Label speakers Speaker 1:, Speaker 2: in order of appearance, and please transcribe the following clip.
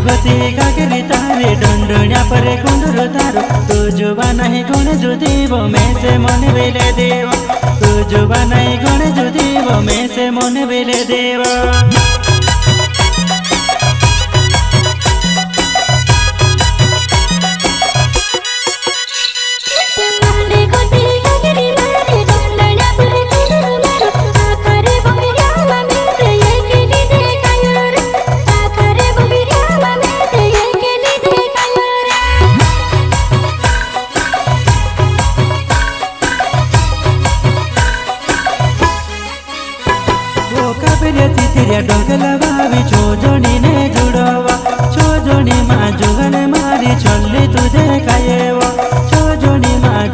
Speaker 1: गोती काकरी तारे डंडोण्या परे कुंडुरु तारो तू जुबा नहीं गुण जो देव मैं से मन बेले देव तू जुबा नहीं गुण जो देव मैं से मन बेले देव तितिरिया डोगला भावी छो जोड़ी ने जुड़वा छो जोड़ी माँ जुगल मारी चली तुझे खाएवा छो जोड़ी माँ